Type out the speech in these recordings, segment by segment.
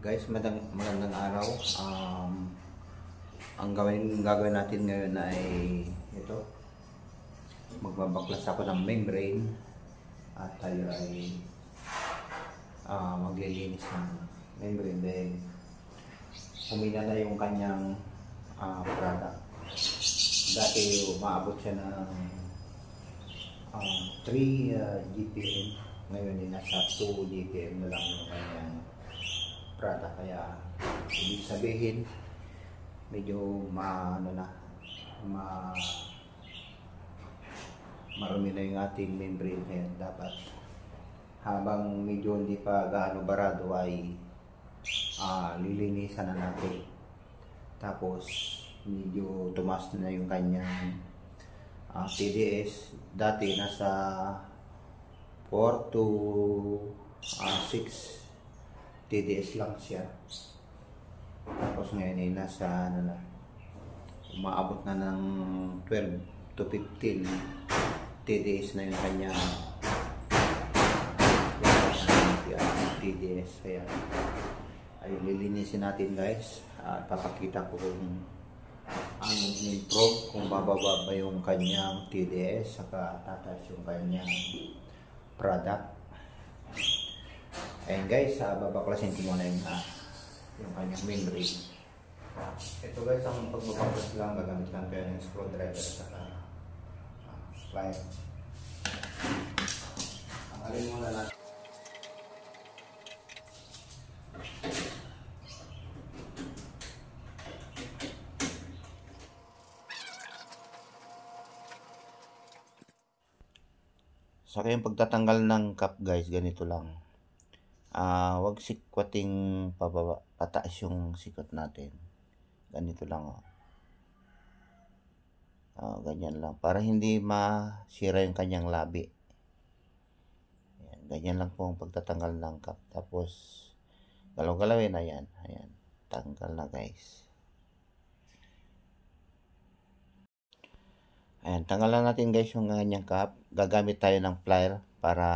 Guys, magandang araw. Ang gagawin natin ngayon ay ito. Magbabaklas ako ng membrane at tayo ay maglilinis ng membrane dahil humina na yung kanyang product. Dati umaabot siya ng 3 GPM. Ngayon ay nasa 2 GPM na lang yung kanyang product, kaya ibig sabihin medyo marumi na yung ating membrane. Kaya dapat habang medyo hindi pa gaano barado ay lilinisan na natin. Tapos medyo tumas na yung kanyang TDS. Dati nasa 4 to 6 TDS lang siya. Tapos ngayon ay nasa umaabot na ng 12 to 15 TDS na yung kanya TDS. Kaya ay lilinisin natin, guys, at papakita ko kung ang improve, kung bababa ba yung kanyang TDS, saka tataas yung kanyang product. Ayan, guys, babaklasin ko muna yung kanyang membrane. Ito, guys, ang pagbabaklas lang, gagamit lang kayo ng screwdriver sa plier. Ang alin muna natin. Sa kayong pagtatanggal ng cap, guys, ganito lang. Wag sikwating pababa, pataas yung sikot natin. Ganito lang, ganyan lang, para hindi masira yung kanyang labi. Ayan, ganyan lang po ang pagtatanggal ng cap. Tapos galaw-galawin, ayan, tanggal na, guys. Ayan, tanggalan natin, guys, yung kanyang cap. Gagamit tayo ng plier para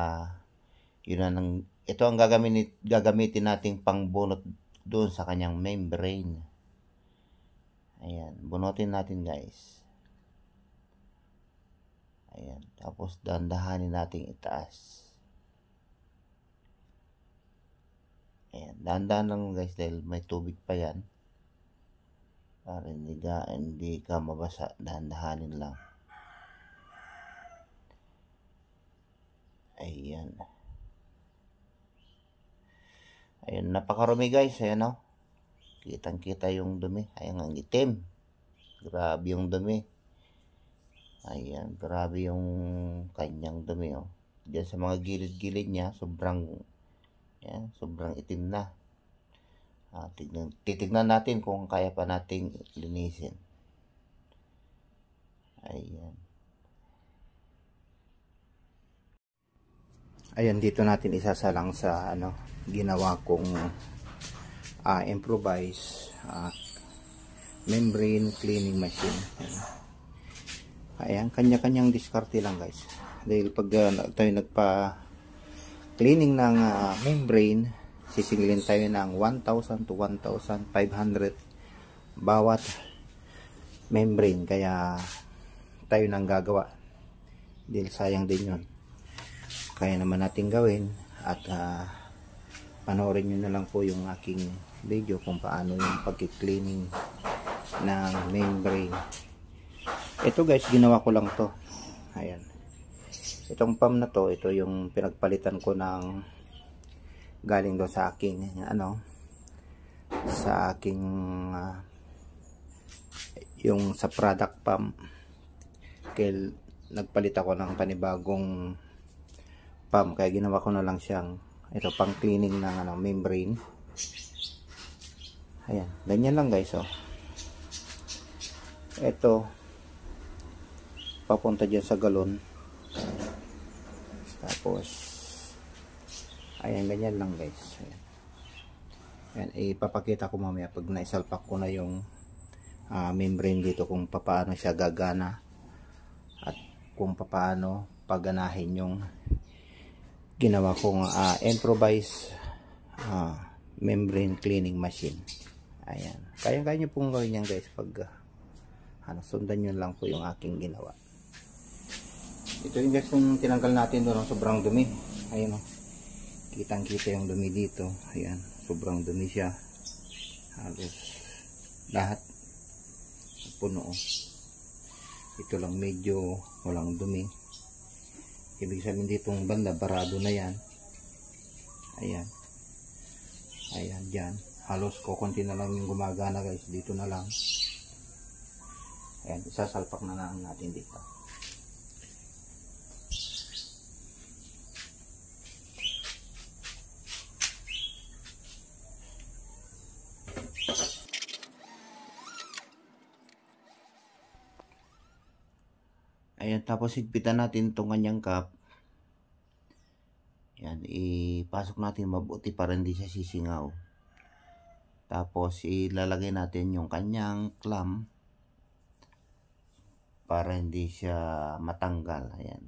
ito ang gagamitin nating pangbunot doon sa kanyang membrane. Ayan, bunutin natin, guys. Ayan, tapos dahan-dahanin nating itaas. Ayan, dahan-dahan lang, guys, dahil may tubig pa yan. Para hindi ka mabasa, dahan-dahanin lang. Ayan. Ayan, napakarumi, guys. Ayan, kitang-kita yung dumi. Ayan, ang itim. Grabe yung dumi. Ayan, grabe yung kanyang dumi, Diyan sa mga gilid-gilid niya, sobrang itim na. Titignan natin kung kaya pa nating linisin. Ayan. Ayan, dito natin isasalang sa ginawa kong improvise membrane cleaning machine. Ayan, kanya-kanyang diskarte lang, guys. Dahil pag tayo nagpa cleaning ng membrane, sisingilin tayo ng 1,000 to 1,500 bawat membrane. Kaya tayo nang gagawa dahil sayang din yun. Kaya naman natin gawin, at panoorin nyo na lang po yung aking video kung paano yung pag-cleaning ng membrane. Ito, guys, ginawa ko lang to. Ayan, itong pump na to, ito yung pinagpalitan ko ng galing doon sa aking yung sa product pump. Kaya nagpalit ako ng panibagong pump, kaya ginawa ko na lang siyang ito pang cleaning ng membrane. Ayan, ganyan lang, guys. Ito papunta dyan sa galon. Tapos ayan, ganyan lang, guys. Ayan, ipapakita ko mamaya pag naisalpak ko na yung membrane dito kung paano siya gagana at kung paano paganahin yung ginawa kong improvise membrane cleaning machine. Ayan, kaya-kaya nyo pong gawin yan guys pag sundan nyo lang po yung aking ginawa. Ito yung guys kung tinanggal natin doon, sobrang dumi. Ayan o, kitang kita yung dumi dito. Ayan, sobrang dumi siya, halos lahat puno. Ito lang medyo walang dumi. Ibig sabihin ditong banda barado na yan. Ayan, ayan, dyan halos kukunti na lang yung gumagana guys. Dito na lang. Ayan, isasalpak na lang natin dito. Ayan, tapos higpitan natin itong kanyang cup. Ayan, ipasok natin mabuti para hindi siya sisingaw. Tapos ilalagay natin yung kanyang clamp para hindi siya matanggal. Ayan.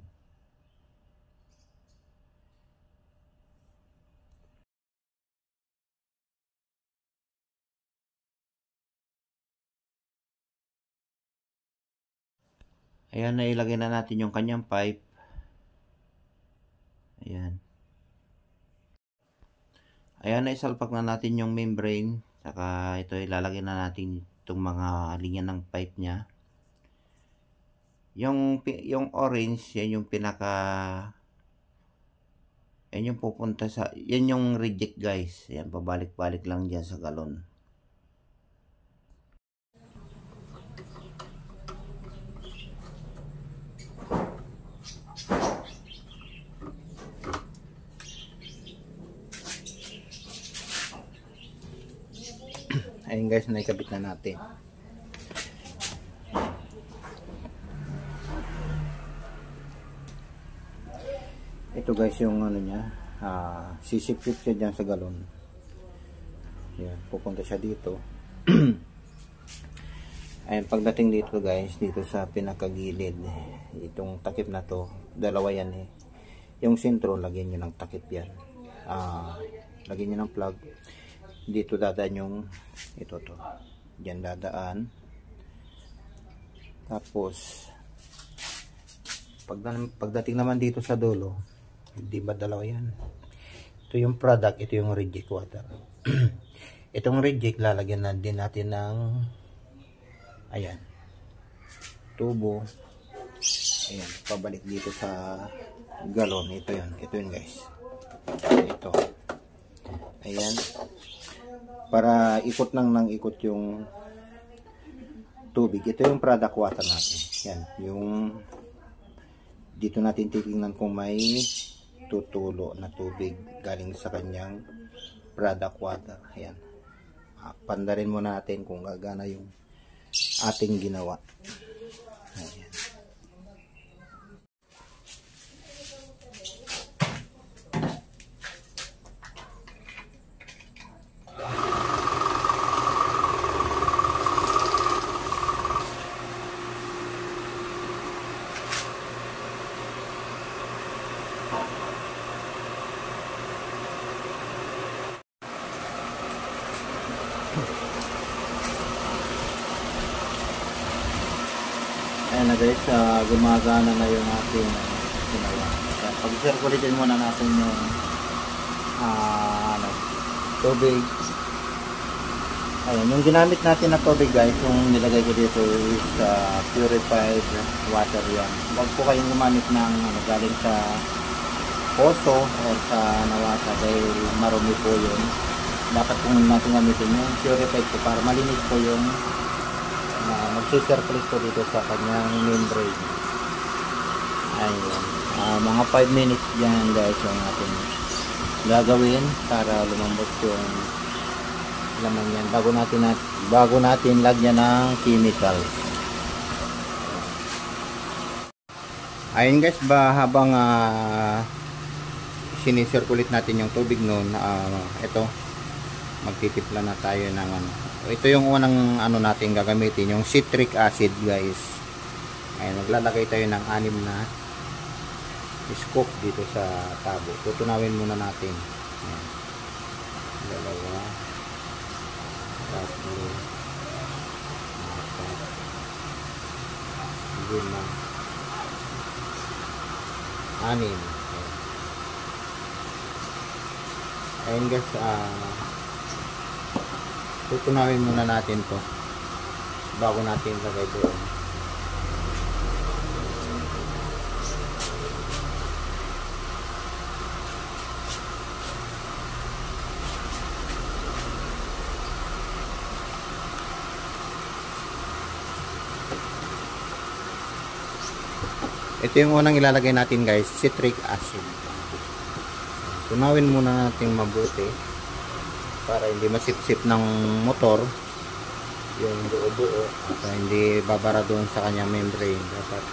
Ayan, nailagay na natin yung kanyang pipe. Ayan. Ayan, naisalpak na natin yung membrane. Saka ito ilalagay na natin itong mga linya ng pipe niya. Yung orange, yan yung yan yung pupunta sa, yan yung reject guys. Yan, pabalik-balik lang dyan sa galon. Ayun guys, naikabit na natin. Ito guys yung ano niya, sisip-sip siya dyan sa galon. Yan, pupunta siya dito. Ayun, pagdating dito guys, dito sa pinakagilid, itong takip na to, dalawa yan eh. Yung sentro, lagyan nyo ng takip yan. Lagyan nyo ng plug. Dito dadaan yung ito to. Diyan dadaan. Tapos pagdating naman dito sa dulo, hindi ba dalawa yan? Ito yung product, ito yung reject water. Itong reject lalagyan na din natin ng ayan, tubo. Ayan, pabalik dito sa galon. Ito yun guys. Ito. Ayan. Para ikot ng ikot yung tubig. Ito yung product water natin. Yan, yung dito natin titingnan kung may tutulo na tubig galing sa kanyang product water. Ayan. Pandarin mo natin kung gagana yung ating ginawa. Ayan. Ayan na guys, gumagana na yung ating ginawa. Pag-circulatein muna natin yung tubig. Ayan, yung ginamit natin na tubig guys, yung nilagay ko dito is purified water yan. Huwag po kayong gumamit ng galing sa poso o sa nawasa dahil marumi po yun. Dapat kung natin gamitin yung purified po para malinis po yung mag-circulate po dito sa kanyang membrane. Ayun. Mga 5 minutes dyan guys yung ating gagawin para lumambot yung laman yan bago natin lagyan ng chemicals. Ayun guys, habang sinicirculate natin yung tubig noon, ito magtitimpla na tayo ng ito yung unang natin gagamitin, yung citric acid guys. Ayun, maglalagay tayo ng 6 na scoop dito sa tabo. Tutunawin muna natin. Ayan. dalawa, tatlo, apat, lima, anim. Ayun guys, tutunawin muna natin to bago natin lagay doon. Ito yung unang ilalagay natin guys, citric acid. Tunawin muna natin mabuti para hindi masipsip ng motor yung buo-buo at hindi babara doon sa kanyang membrane. Dapat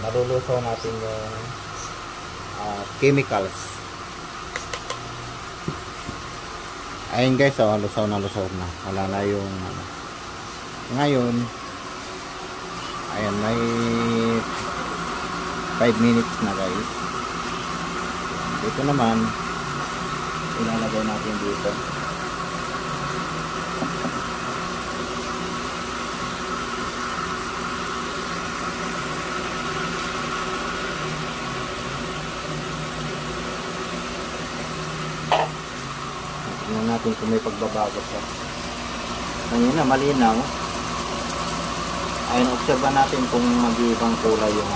malulusaw natin yung chemicals. Ayun guys, lusaw na wala na yung ngayon. Ayan, may 5 minutes na guys. Ito naman ilalagay natin dito. Tingnan natin kung may pagbabago siya. Kanina malinaw. Ayun, obserba natin kung mag-iibang kulay yung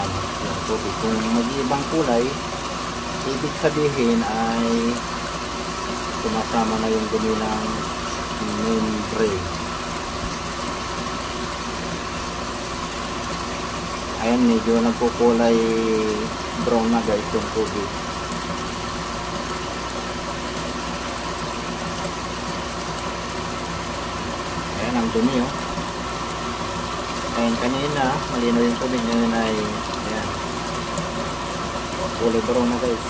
tubig. Kung mag-iibang kulay, ibig sabihin ay sumasama na yung dumi ng membrane. Ayun, medyo nagkukulay brown na guys yung tubig. Ayan ang dumi oh. Ayan, kanina malinaw yung tubig, ngayon ay ayan, kulay brown na guys.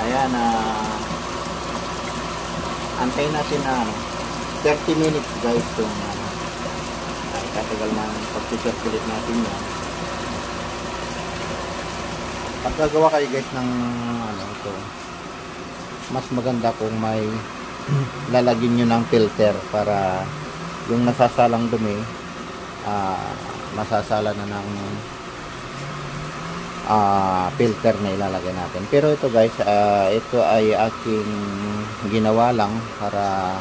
Ayan, antayin natin na 30 minutes guys kung tatagal na pag-circulate natin yan. Pag gagawa kayo guys ng ito, mas maganda kung may lalagyan nyo ng filter para yung nasasalang dumi masasala na ng filter na ilalagay natin. Pero ito guys, ito ay aking ginawa lang para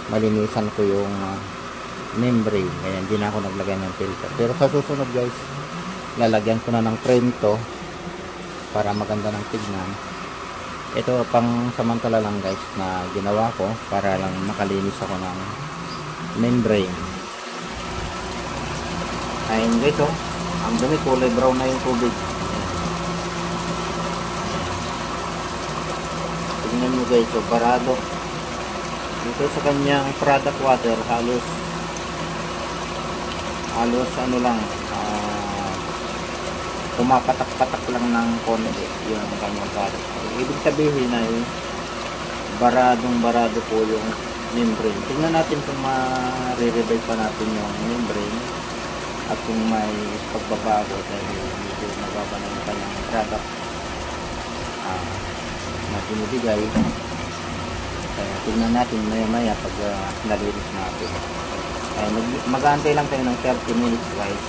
malinisan ko yung membrane. Kaya hindi na ako naglagay ng filter. Pero sa susunod guys, lalagyan ko na ng frame to para maganda ng tignan. Ito pang samantala lang guys na ginawa ko para lang makalinis ako ng membrane. Ayun guys oh, ang dumi, kulay brown na yung tubig. Tingnan nyo guys oh, parado dito sa kanyang product water, halos ano lang, pumapatak-patak lang ng konti yung kanyang product. Ibig sabihin ay barado po yung membrane. Tingnan natin kung ma-revive pa natin yung membrane at kung may pagbabago dahil medyo nababa na yung kanyang product na binibigay. Kaya tingnan natin maya pag nalinis natin. Mag-aantay lang tayo ng 30 minutes guys.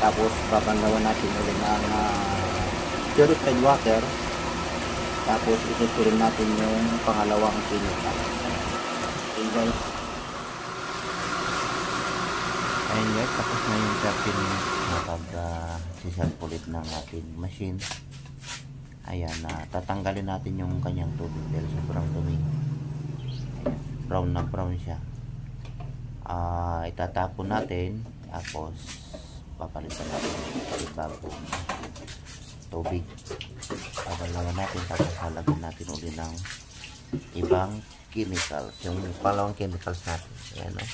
Tapos babanlawan natin ulit ng purified water. Tapos isusurin natin yung pangalawang chemical. Okay guys. Ayun guys, tapos na yung 30 minutes na pag-sisirculate ng ating machine. Ayan, tatanggalin natin yung kanyang tubig dahil sobrang dumi. Ayan, brown na brown siya. Itatapon natin, tapos papalitan natin yung bagong tubig. Babalawan natin, tapos halagyan natin ulit ng ibang chemicals, yung palawang chemicals natin. Ayan o,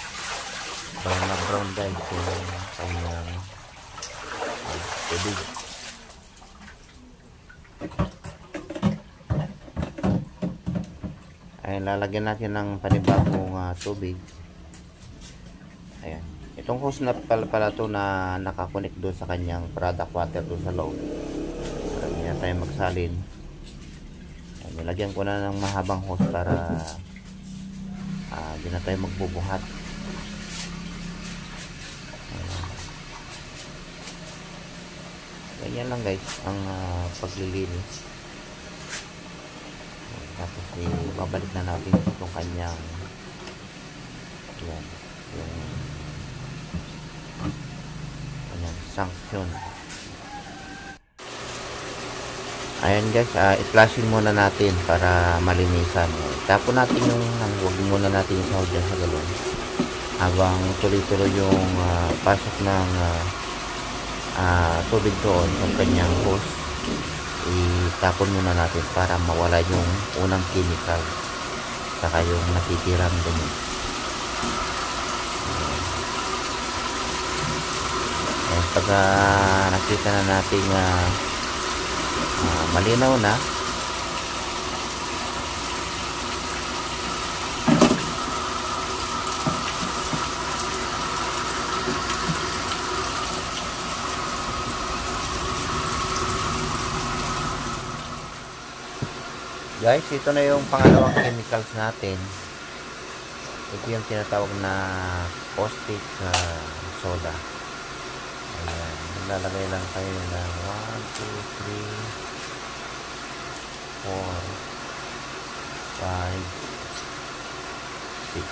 brown na brown guys yung kanyang tubig. Ayan, lalagyan natin ng panibagong tubig. Ayan, itong hose na pala to na nakakonect doon sa kanyang product water doon sa loob para hindi na tayo magsalin. nilagyan ko na ng mahabang hose para di na tayo magbubuhat. Ganyan lang guys ang paglilinis. Tapos babalik na natin itong kanyang yan, yung kanyang sanction. Ayan guys, i-flushing muna natin para malinisan. Tapon natin yung, huwag muna natin yung sahod dyan sa galon habang tuloy-tuloy yung pasok ng tubig doon sa kanyang hose. Itapon muna natin para mawala yung unang chemical saka yung natitirang dumi. Pag nakita na natin malinaw na, guys, ito na yung pangalawang chemicals natin. Ito yung tinatawag na caustic soda. Ayan, maglalagay lang kayo ng 1, 2, 3, 4, 5, 6.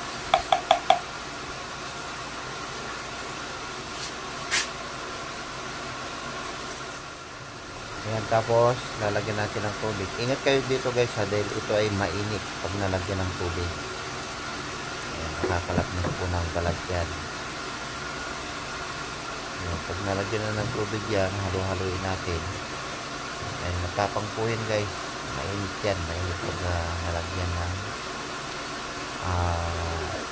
Ayan, tapos lalagyan natin ng tubig. Ingat kayo dito guys dahil ito ay mainit pag nalagyan ng tubig. Ayan, nakakalat na po ng balat yan. Ayan, pag nalagyan na ng tubig yan, halo-haloin natin. Ayan, napapangpuhin guys. Mainit yan, mainit pag nalagyan ng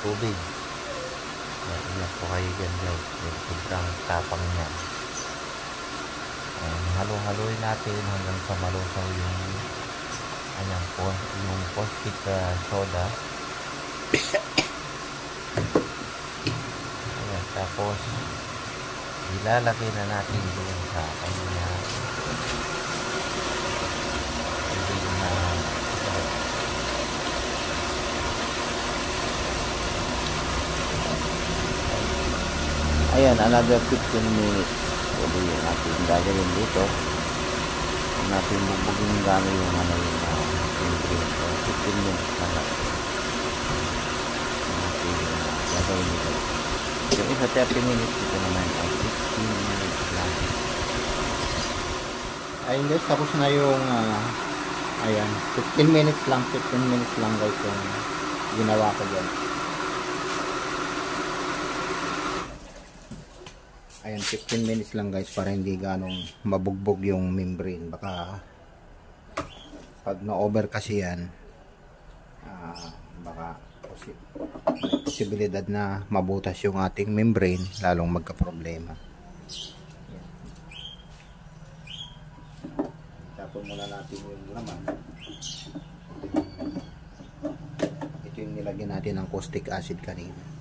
tubig. Ayan, ingat po kayo dyan guys. Sobrang tapang yan. Halo-haloin natin hanggang sa malusaw yung yung caustic soda. Ayan, tapos ilalagay na natin doon sa kanya ayan, another 15 minutes. Pwede yung ating gagawin dito. Kung natin bubugin gamit yung green. So 15 minutes na lang natin gagawin dito. Yung isa 30 minutes, ito naman ay 15 minutes lang. Ayun guys, tapos na yung ayan, 15 minutes lang guys yung ginawa ko dyan. Ayan, 15 minutes lang guys para hindi ganong mabugbog yung membrane. Baka pag na-over kasi yan, baka may posibilidad na mabutas yung ating membrane, lalong magka-problema. Tapon muna natin yung laman. Ito yung nilagyan natin ng caustic acid kanina.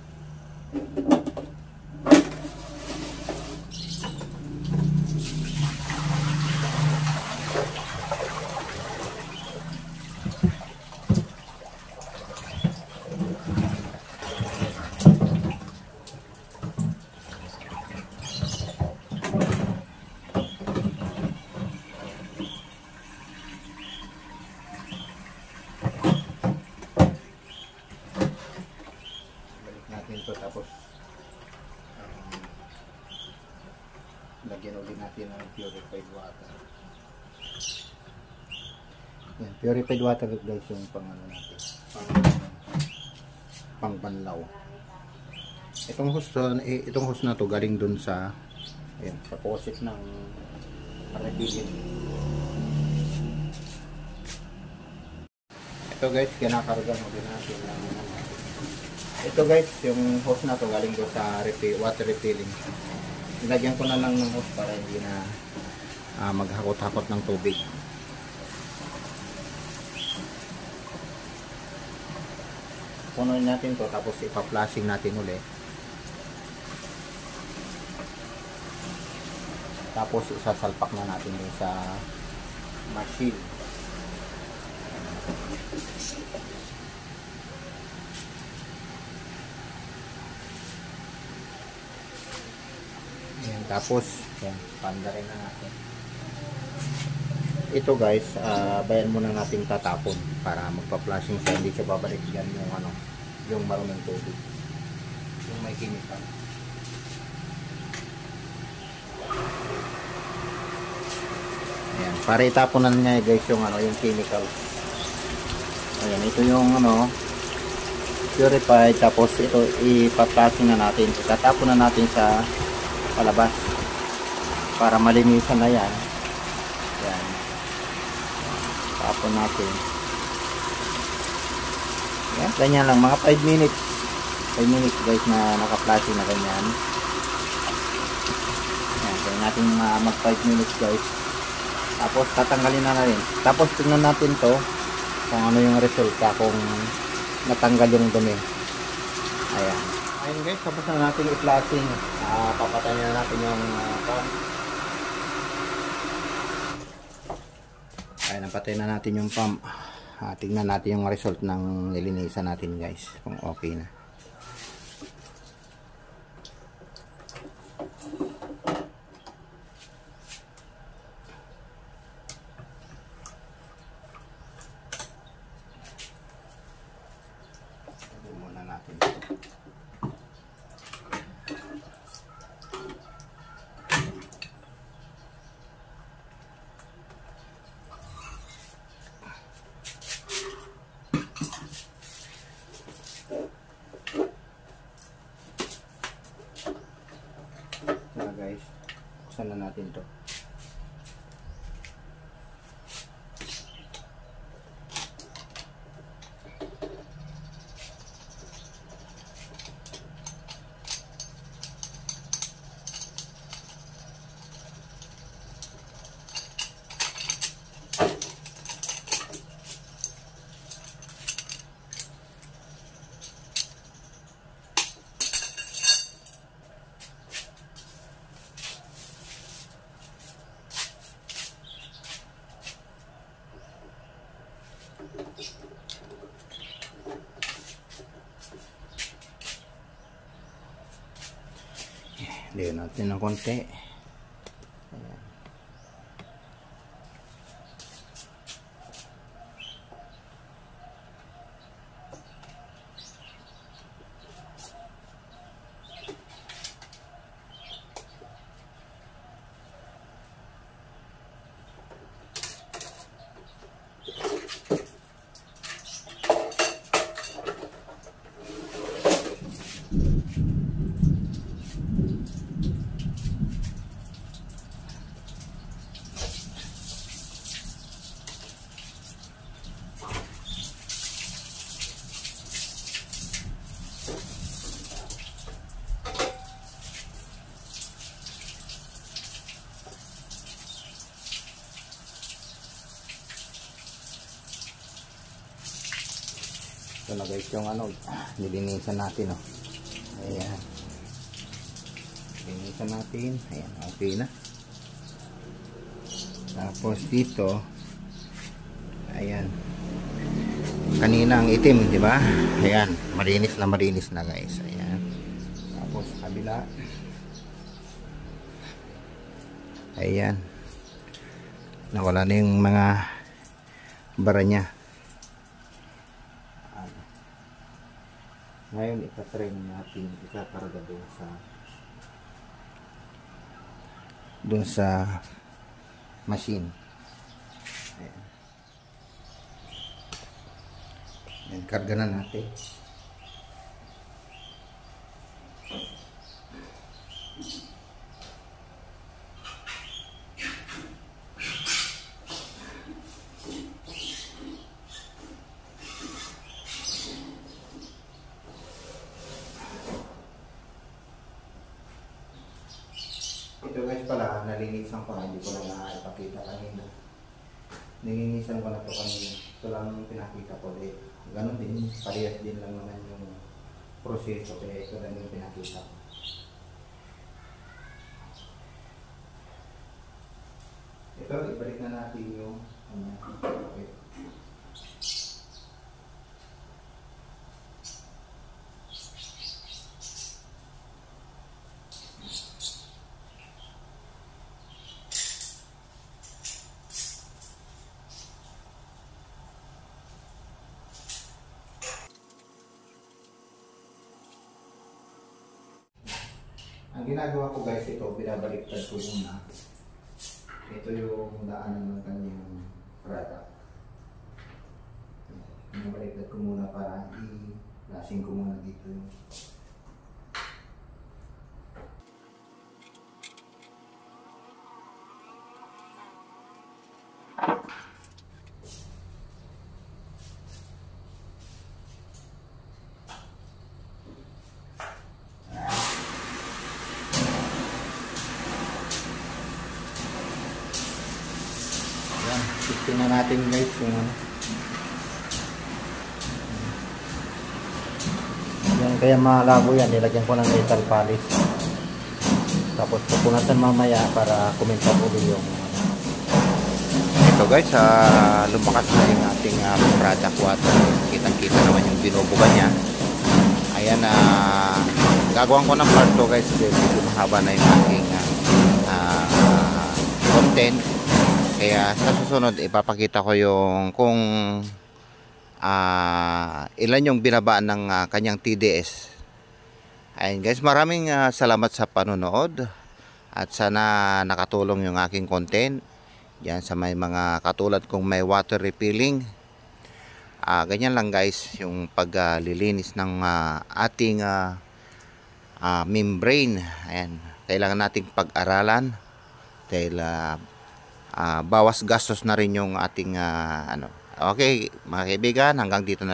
Tapos lagyan ulit natin ng purified water. Yan, purified water guys yung natin, pang banlaw. Itong hose na to galing dun sa sa faucet ng refilling. Ito guys, kinakarga mo din natin ng ito guys, yung hose na to galing doon sa water refilling. Nilagyan ko na lang ng hose para hindi na maghakot-hakot ng tubig. Punuin natin to tapos ipa-flushing natin ulit. Tapos isasalpak na natin din sa machine. Tapos, yan, panda rin na natin. Ito guys, bayan muna natin tatapon para magpa-flushing siya, hindi siya babalik yan yung ano, yung maruming tubig. Yung may chemical. Ayan, para itapunan niya guys yung ano, yung chemical. Ayan, ito yung ano, purified, tapos ito ipa-flushing na natin. Itatapon na natin sa palabas para malinisan na yan. Ayan. Tapon natin. Ayan, ganyan lang, mga 5 minutes. 5 minutes guys na naka-flushing na ganyan. Ayan, kaya natin mag 5 minutes guys. Tapos tatanggalin na rin. Tapos tingnan natin to kung ano yung resulta, kung natanggal yung dumi. Ayan. Ayun guys, tapos na natin i-flushing. Papatayin na natin yung pump. Ayan, napatay na natin yung pump. Tingnan natin yung result ng nilinisan natin guys, kung okay na. Guys, buksan na natin to. Diyan natin ng konti. Ayan. Ito na guys yung ano, nilinisan natin, oh. Ayan. Nilinisan natin. Ayan, okay na. Tapos dito, ayan. Kanina ang itim, di ba? Ayan, malinis na guys. Ayan. Tapos kabila. Ayan. Nawala na yung mga bara niya. Ngayon ita-train natin, ikakarga doon sa machine. Ayan. Ayan, karga na natin. Ito guys pala, nalinisan ko na, hindi ko lang nakapakita kanina. Nilinisan ko na ito kanina. Ito lang yung pinakita ko. Ganon din, parehas din lang naman yung proseso. Kaya ito lang yung pinakita ko. Ito, ibalik na natin yung okay. Ang ginagawa ko guys, ito, binabaliktad ko muna. Ito yung daanan ng kanyang product. Binabaliktad ko muna para i-lasing ko muna dito yung tingnan natin guys kung ano. Yan, kaya malabo yan, nilagyan ko ng metal polish. Tapos pupunatan mamaya para kumenta po din yung ito guys, lumakas na yung ating product water. Kitang kita naman yung binubuga niya. Ayan, gagawin ko ng part 2 guys, medyo mahaba na yung aking content. Kaya sa susunod ipapakita ko yung kung ilan yung binabaan ng kanyang TDS. Ayun guys, maraming salamat sa panonood at sana nakatulong yung aking content yan sa may mga katulad kong may water refilling. Ganyan lang guys yung paglilinis ng ating membrane. Ayan, kailangan nating pag-aralan dahil bawas gastos na rin yung ating ano. Okay mga kaibigan, hanggang dito na.